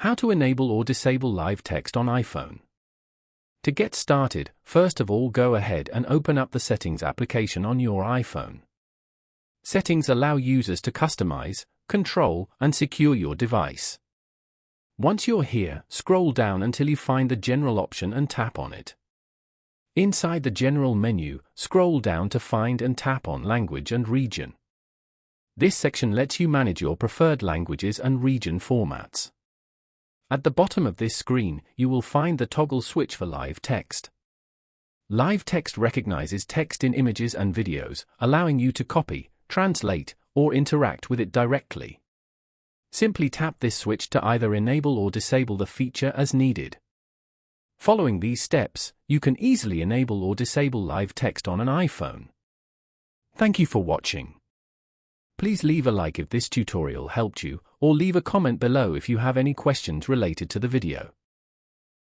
How to enable or disable live text on iPhone. To get started, first of all go ahead and open up the Settings application on your iPhone. Settings allow users to customize, control, and secure your device. Once you're here, scroll down until you find the General option and tap on it. Inside the General menu, scroll down to find and tap on Language and Region. This section lets you manage your preferred languages and region formats. At the bottom of this screen, you will find the toggle switch for live text. Live text recognizes text in images and videos, allowing you to copy, translate, or interact with it directly. Simply tap this switch to either enable or disable the feature as needed. Following these steps, you can easily enable or disable live text on an iPhone. Thank you for watching. Please leave a like if this tutorial helped you, or leave a comment below if you have any questions related to the video.